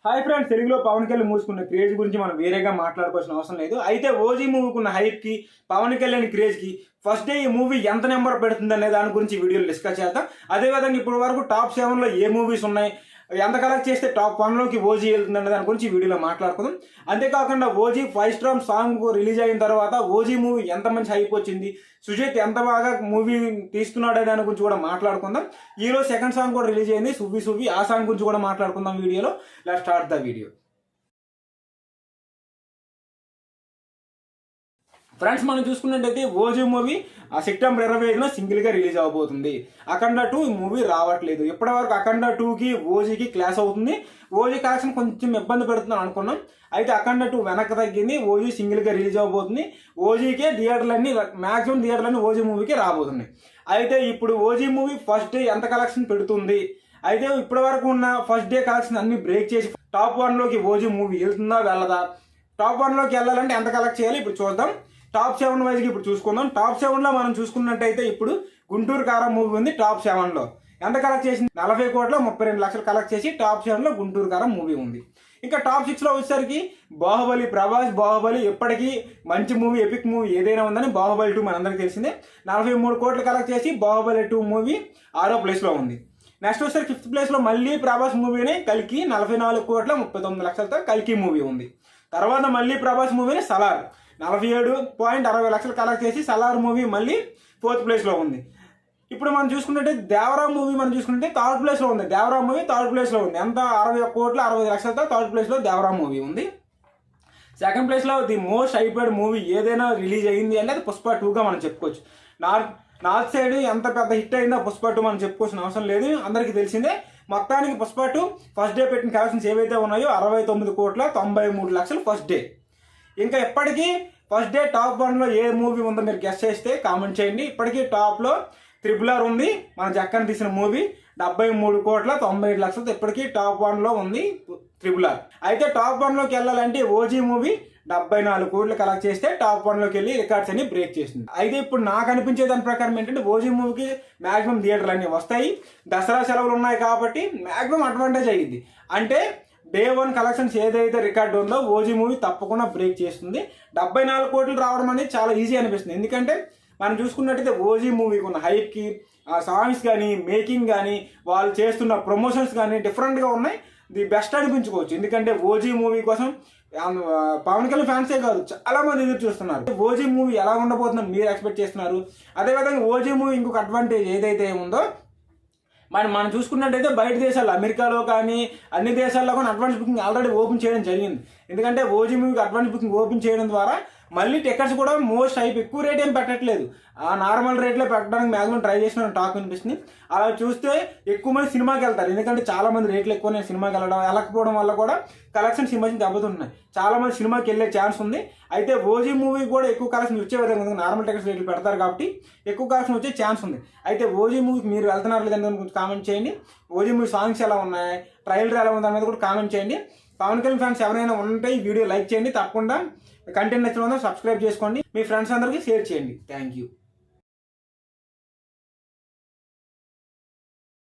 Hi friends, తెలుగులో Pawan Kalyan మూసుకున్న craze గురించి మనం వేరేగా మాట్లాడుకోవాల్సిన అవసరం లేదు. అయితే ఓజీ మూవీకి ఉన్న హైప్కి, పవన్ కళ్యాణ్ క్రేజ్కి ఫస్ట్ డే ఈ మూవీ ఎంత నెంబర్ పెడుతుంది అనే దాని గురించి వీడియోలో డిస్కస్ చేద్దాం. అదేవిధంగా ఇప్పటి వరకు టాప్ 7లో ఏ మూవీస్ ఉన్నాయి, ఎంత కలెక్ట్ చేస్తే టాప్ 1లోకి ఓజీ వెళ్తుంది అనే దాని గురించి వీడియోలో మాట్లాడుకుందాం. అంతేకాకుండా ఓజీ 5 స్టార్ సాంగ్ రిలీజ్ అయిన తర్వాత ఓజీ మూవీ ఎంత మంచి హైప్ వచ్చింది, సుజిత్ ఎంత బాగా మూవీ తీస్తున్నాడు అనే దాని గురించి కూడా మాట్లాడుకుందాం. ఈరోజు సెకండ్ సాంగ్ కూడా రిలీజ్ అయింది, సువ్వి సువ్వి. ఆ సాంగ్ గురించి కూడా మాట్లాడుకుందాం వీడియోలో. Let's start the video. Friends, మనం చూసుకున్నట్టయితే ఓజీ మూవీ సెప్టెంబర్ 25న సింగిల్గా రిలీజ్ అవబోతుంది. అఖండ 2 మూవీ రావట్లేదు. ఇప్పటివరకు అఖండ 2కి ఓజీకి క్లాస్ అవుతుంది. ఓజీ కలెక్షన్ కొంచెం ఇబ్బంది పెడుతుందని అనుకున్నాం. అయితే అఖండ 2 వెనక్కి తగ్గింది. ఓజీ సింగిల్గా రిలీజ్ అవబోతుంది. ఓజీకే మ్యాక్సిమం థియేటర్లన్నీ ఓజీ మూవీకి రాబోతున్నాయి. అయితే ఇప్పుడు ఓజీ మూవీ ఫస్ట్ డే ఎంత కలెక్షన్ పెడుతుంది, అయితే ఇప్పటి వరకు ఉన్న ఫస్ట్ డే కలెక్షన్ అన్ని బ్రేక్ చేసి టాప్ 1లోకి ఓజీ మూవీ వెళ్తుందా వెళ్ళదా, టాప్ 1లోకి వెళ్ళాలంటే ఎంత కలెక్ట్ చేయాలి ఇప్పుడు చూద్దాం. టాప్ 7 వైజ్కి ఇప్పుడు చూసుకుందాం. టాప్ 7లో మనం చూసుకున్నట్టయితే ఇప్పుడు గుంటూరు కారం మూవీ ఉంది. టాప్ 7లో ఎంత కలెక్ట్ చేసింది? 40,32,00,000 కలెక్ట్ చేసి టాప్ 7లో గుంటూరు కారం మూవీ ఉంది. ఇంకా టాప్ 6లో వచ్చేసరికి బాహుబలి, ప్రభాస్ బాహుబలి ఎప్పటికీ మంచి మూవీ, ఎపిక్ మూవీ ఏదైనా ఉందని బాహుబలి 2 మనందరికీ తెలిసిందే. 43 కోట్లు కలెక్ట్ చేసి బాహుబలి 2 మూవీ 6వ ప్లేస్లో ఉంది. నెక్స్ట్ వచ్చేసరికి 5th ప్లేస్లో మళ్ళీ ప్రభాస్ మూవీనే కల్కి 44,39,00,000తో కల్కి మూవీ ఉంది. తర్వాత మళ్ళీ ప్రభాస్ మూవీని సలార్ 47,60,00,000 కలెక్ట్ చేసి సలార్ మూవీ మళ్ళీ 4th ప్లేస్లో ఉంది. ఇప్పుడు మనం చూసుకుంటే దేవరా మూవీ థర్డ్ ప్లేస్లో ఉంది. దేవరా మూవీ థర్డ్ ప్లేస్లో ఉంది. ఎంత 61,65,00,000తో థర్డ్ ప్లేస్లో దేవరా మూవీ ఉంది. సెకండ్ ప్లేస్లో ది మోస్ట్ హైపెడ్ మూవీ ఏదైనా రిలీజ్ అయ్యింది అంటే అది పుష్ప 2గా మనం చెప్పుకోవచ్చు. నార్త్ సైడ్ ఎంత పెద్ద హిట్ అయిందో పుష్ప 2 మనం చెప్పుకోవాల్సిన అవసరం లేదు, అందరికీ తెలిసిందే. మొత్తానికి పుష్ప 2 ఫస్ట్ డే పెట్టిన కలెక్షన్స్ ఏవైతే ఉన్నాయో 69,93,00,000 ఫస్ట్ డే. ఇంకా ఇప్పటికీ ఫస్ట్ డే టాప్ 1లో ఏ మూవీ ఉందో మీరు గెస్ చేస్తే కామెంట్ చేయండి. ఇప్పటికీ టాప్లో RRR ఉంది, మన జక్కన తీసిన మూవీ 73,97,00,000 ఇప్పటికీ టాప్ 1లో ఉంది RRR. అయితే టాప్ 1లోకి వెళ్ళాలంటే ఓజీ మూవీ 74 కోట్లు కలెక్ట్ చేస్తే టాప్ 1లోకి వెళ్ళి రికార్డ్స్ అన్ని బ్రేక్ చేసింది. అయితే ఇప్పుడు నాకు అనిపించే దాని ప్రకారం ఏంటంటే ఓజీ మూవీకి మ్యాక్సిమం థియేటర్లు అన్నీ వస్తాయి, దసరా సెలవులు ఉన్నాయి కాబట్టి మ్యాక్సిమం అడ్వాంటేజ్ అయ్యింది. అంటే డే 1 కలెక్షన్స్ ఏదైతే రికార్డు ఉందో ఓజీ మూవీ తప్పకుండా బ్రేక్ చేస్తుంది. 74 కోట్లు రావడం అనేది చాలా ఈజీ అనిపిస్తుంది. ఎందుకంటే మనం చూసుకున్నట్టయితే ఓజీ మూవీకి ఉన్న హైప్కి, సాంగ్స్ కానీ, మేకింగ్ కానీ, వాళ్ళు చేస్తున్న ప్రమోషన్స్ కానీ డిఫరెంట్గా ఉన్నాయి. ది బెస్ట్ అనిపించుకోవచ్చు. ఎందుకంటే ఓజీ మూవీ కోసం పవన్ కళ్యాణ్ ఫ్యాన్సే కాదు, చాలా మంది ఎదురు చూస్తున్నారు. ఓజీ మూవీ ఎలా ఉండబోతుందని మీరు ఎక్స్పెక్ట్ చేస్తున్నారు. అదేవిధంగా ఓజీ మూవీ ఇంకొక అడ్వాంటేజ్ ఏదైతే ఉందో, మనం చూసుకున్నట్టయితే బయట దేశాల్లో అమెరికాలో కానీ అన్ని దేశాల్లో కానీ అడ్వాన్స్ బుకింగ్ ఆల్రెడీ ఓపెన్ చేయడం జరిగింది. ఎందుకంటే ఓజీ మూవీకి అడ్వాన్స్ బుకింగ్ ఓపెన్ చేయడం ద్వారా మళ్ళీ టికెట్స్ కూడా మోస్ట్ హైప్, ఎక్కువ రేట్ ఏం పెట్టట్లేదు, ఆ నార్మల్ రేట్లో పెట్టడానికి మ్యాక్సిమం ట్రై చేసిన టాక్ అనిపిస్తుంది. అలా చూస్తే ఎక్కువ మంది సినిమాకి వెళ్తారు. ఎందుకంటే చాలా మంది రేట్లు ఎక్కువ సినిమాకి వెళ్ళకపోవడం వల్ల కూడా కలెక్షన్ సినిమాకి దెబ్బతున్నాయి. చాలా మంది సినిమాకి వెళ్ళే ఛాన్స్ ఉంది. అయితే ఓజీ మూవీ కూడా ఎక్కువ కలెక్షన్ వచ్చే విధంగా నార్మల్ టికెట్స్ రేట్లు పెడతారు కాబట్టి ఎక్కువ కలెక్షన్ వచ్చే ఛాన్స్ ఉంది. అయితే ఓజీ మూవీకి మీరు వెళ్తున్నారు లేదని కొంచెం కామెంట్ చేయండి. ఓజీ మూవీ సాంగ్స్ ఎలా ఉన్నాయి, ట్రైలర్ ఎలా ఉంది అనేది కూడా కామెంట్ చేయండి. పవన్ కళ్యాణ్ ఫ్యాన్స్ ఎవరైనా ఉంటే ఈ వీడియో లైక్ చేయండి. తప్పకుండా కంటెంట్ నచ్చిన సబ్స్క్రైబ్ చేసుకోండి. మీ ఫ్రెండ్స్ అందరికీ షేర్ చేయండి. Thank you.